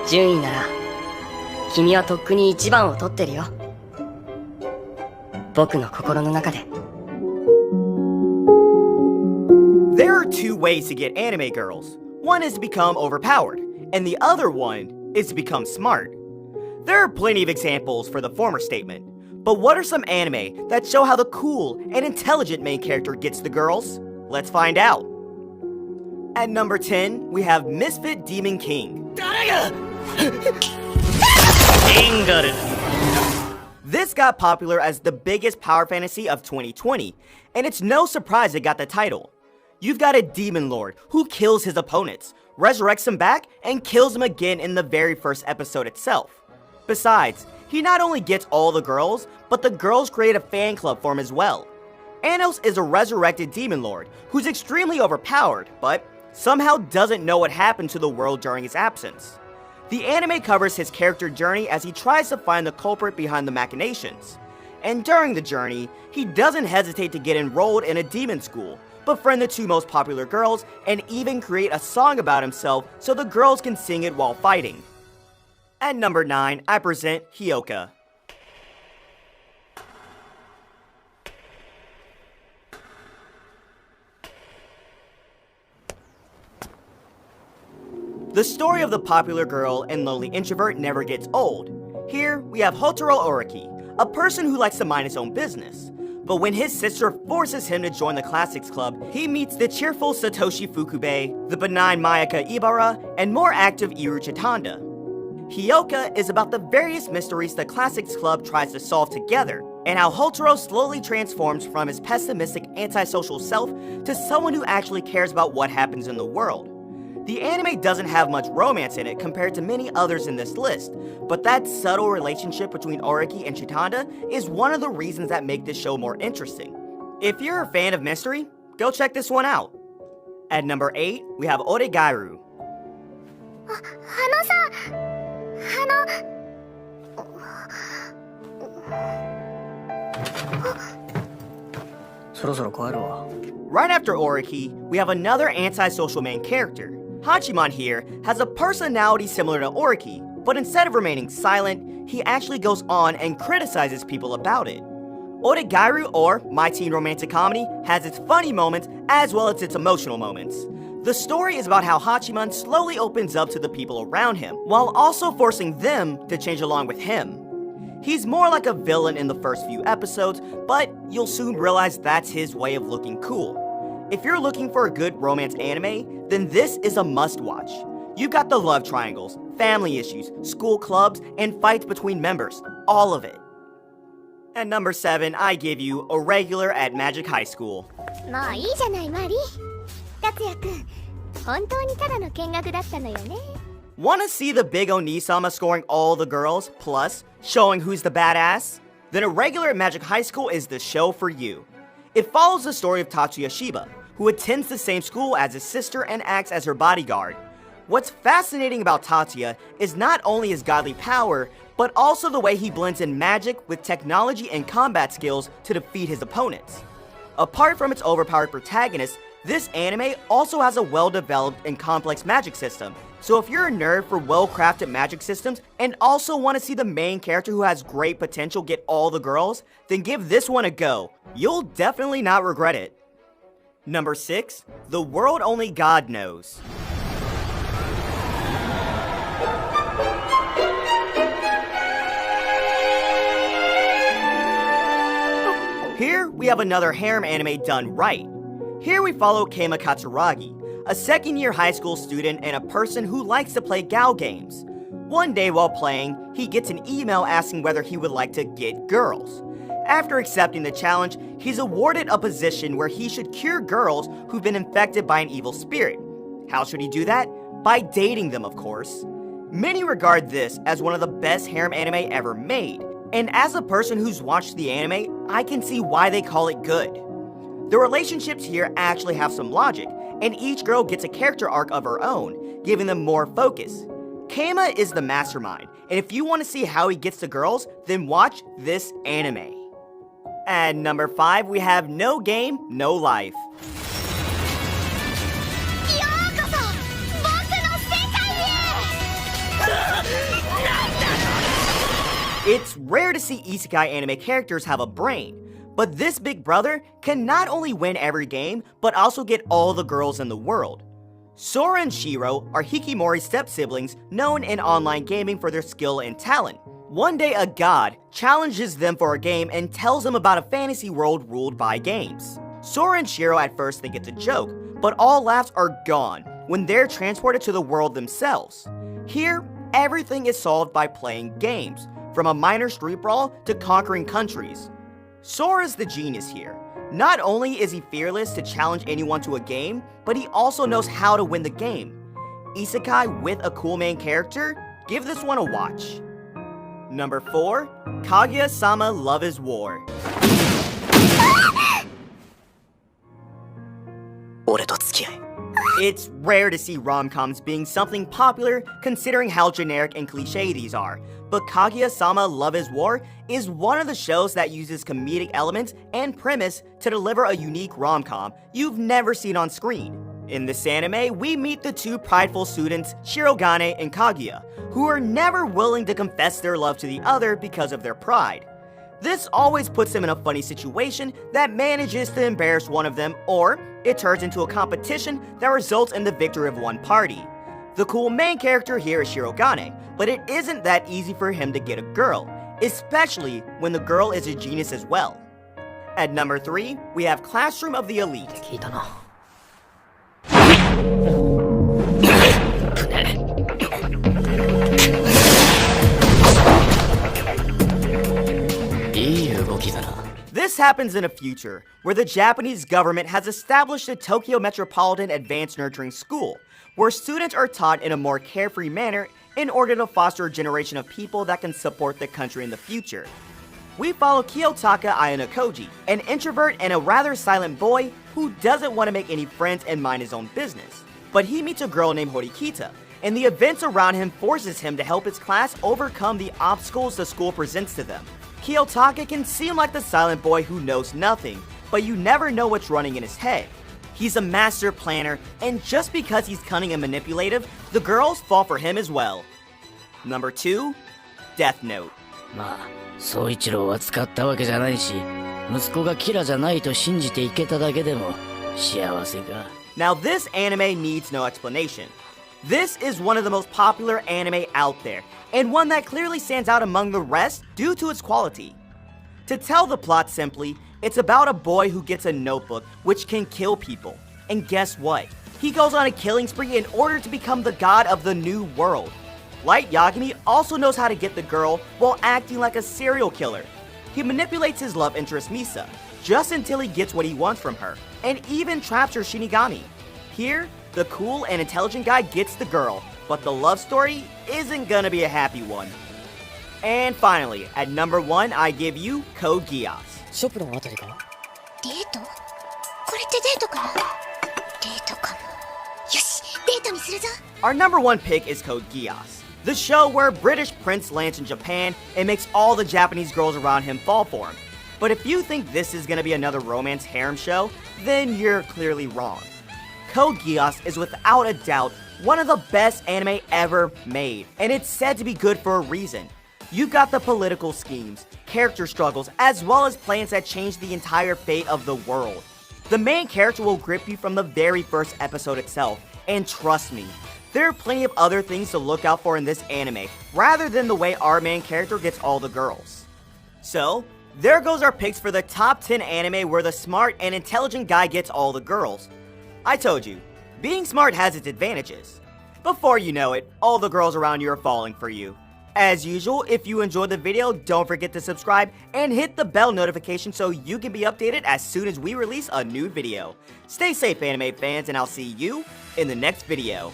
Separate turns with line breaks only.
順位なら君はとっくに一番を取ってるよ。僕の心の中で。
There are two ways to get anime girls. One is to become overpowered, and the other one is to become smart. There are plenty of examples for the former statement, but what are some anime that show how the cool and intelligent main character gets the girls? Let's find out. At number 10, we have Misfit Demon King. This got popular as the biggest power fantasy of 2020, and it's no surprise it got the title. You've got a demon lord who kills his opponents, resurrects them back, and kills them again in the very first episode itself. Besides, he not only gets all the girls, but the girls create a fan club for him as well. Anos is a resurrected demon lord who's extremely overpowered, but somehow doesn't know what happened to the world during his absence. The anime covers his character journey as he tries to find the culprit behind the machinations. And during the journey, he doesn't hesitate to get enrolled in a demon school, befriend the two most popular girls, and even create a song about himself so the girls can sing it while fighting. At number 9, I present Hyouka. The story of the popular girl and lonely introvert never gets old. Here, we have Hotaro Oriki, a person who likes to mind his own business. But when his sister forces him to join the Classics Club, he meets the cheerful Satoshi Fukube, the benign Mayaka Ibara, and more active Iru Chitanda. Hyouka is about the various mysteries the Classics Club tries to solve together, and how Hotaro slowly transforms from his pessimistic antisocial self to someone who actually cares about what happens in the world. The anime doesn't have much romance in it compared to many others in this list, but that subtle relationship between Oriki and Chitanda is one of the reasons that make this show more interesting. If you're a fan of mystery, go check this one out. At number 8, we have Oregairu.
そろそろ帰るわ。
Right after Oriki, we have another antisocial main character. Hachimon here has a personality similar to Oriki, but instead of remaining silent, he actually goes on and criticizes people about it. Oregairu, or My Teen Romantic Comedy, has its funny moments as well as its emotional moments. The story is about how Hachimon slowly opens up to the people around him, while also forcing them to change along with him. He's more like a villain in the first few episodes, but you'll soon realize that's his way of looking cool. If you're looking for a good romance anime, then this is a must-watch. You've got the love triangles, family issues, school clubs, and fights between members. All of it. At number 7, I give you Irregular at Magic High School.
もういいじゃないマリー。達也くん、本当にただの見学だったのよね。
Wanna see the big Onisama scoring all the girls, plus showing who's the badass? Then Irregular at Magic High School is the show for you. It follows the story of Tatsuya Shiba, who attends the same school as his sister and acts as her bodyguard. What's fascinating about Tatsuya is not only his godly power, but also the way he blends in magic with technology and combat skills to defeat his opponents. Apart from its overpowered protagonist, this anime also has a well-developed and complex magic system. So if you're a nerd for well-crafted magic systems and also want to see the main character who has great potential get all the girls, then give this one a go. You'll definitely not regret it. Number 6, The World Only God Knows. Here, we have another harem anime done right. Here we follow Keima Katsuragi, a second-year high school student and a person who likes to play Gao games. One day while playing, he gets an email asking whether he would like to get girls. After accepting the challenge, he's awarded a position where he should cure girls who've been infected by an evil spirit. How should he do that? By dating them, of course. Many regard this as one of the best harem anime ever made, and as a person who's watched the anime, I can see why they call it good. The relationships here actually have some logic, and each girl gets a character arc of her own, giving them more focus. Keima is the mastermind, and if you want to see how he gets the girls, then watch this anime. At number 5, we have No Game, No Life.
ようこそ僕の世界へ
It's rare to see isekai anime characters have a brain, but this big brother can not only win every game, but also get all the girls in the world. Sora and Shiro are Hikimori's step-siblings known in online gaming for their skill and talent. One day a god challenges them for a game and tells them about a fantasy world ruled by games. Sora and Shiro at first think it's a joke, but all laughs are gone when they're transported to the world themselves. Here, everything is solved by playing games, from a minor street brawl to conquering countries. Sora's the genius here. Not only is he fearless to challenge anyone to a game, but he also knows how to win the game. Isekai with a cool main character? Give this one a watch. Number 4, Kaguya-sama Love is War. It's rare to see rom-coms being something popular considering how generic and cliche these are, but Kaguya-sama Love is War is one of the shows that uses comedic elements and premise to deliver a unique rom-com you've never seen on screen. In this anime, we meet the two prideful students, Shirogane and Kaguya, who are never willing to confess their love to the other because of their pride. This always puts them in a funny situation that manages to embarrass one of them, or it turns into a competition that results in the victory of one party. The cool main character here is Shirogane, but it isn't that easy for him to get a girl, especially when the girl is a genius as well. At number 3, we have Classroom of the Elite. This happens in a future where the Japanese government has established the Tokyo Metropolitan Advanced Nurturing School, where students are taught in a more carefree manner in order to foster a generation of people that can support the country in the future. We follow Kiyotaka Ayanokoji, an introvert and a rather silent boy who doesn't want to make any friends and mind his own business. But he meets a girl named Horikita, and the events around him forces him to help his class overcome the obstacles the school presents to them. Kiyotaka can seem like the silent boy who knows nothing, but you never know what's running in his head. He's a master planner, and just because he's cunning and manipulative, the girls fall for him as well. Number 2, Death Note.
まあ、宗一郎は使ったわけじゃないし、息子がキラじゃないと信じていけただけでも幸せか。
Now this anime needs no explanation. This is one of the most popular anime out there, and one that clearly stands out among the rest due to its quality. To tell the plot simply, it's about a boy who gets a notebook which can kill people. And guess what? He goes on a killing spree in order to become the god of the new world. Light Yagami also knows how to get the girl while acting like a serial killer. He manipulates his love interest Misa, just until he gets what he wants from her, and even traps her Shinigami. Here, the cool and intelligent guy gets the girl, but the love story isn't gonna be a happy one. And finally, at number 1, I give you Code Geass.
ショップのあたりかな。
デート？これってデートかな？デートかも。よし、デートにするぞ。
Our number 1 pick is Code Geass, the show where a British prince lands in Japan and makes all the Japanese girls around him fall for him. But if you think this is gonna be another romance harem show, then you're clearly wrong. Code Geass is without a doubt one of the best anime ever made, and it's said to be good for a reason. You've got the political schemes, character struggles, as well as plans that change the entire fate of the world. The main character will grip you from the very first episode itself, and trust me, there are plenty of other things to look out for in this anime, rather than the way our main character gets all the girls. So, there goes our picks for the top 10 anime where the smart and intelligent guy gets all the girls. I told you, being smart has its advantages. Before you know it, all the girls around you are falling for you. As usual, if you enjoyed the video, don't forget to subscribe and hit the bell notification so you can be updated as soon as we release a new video. Stay safe, anime fans, and I'll see you in the next video.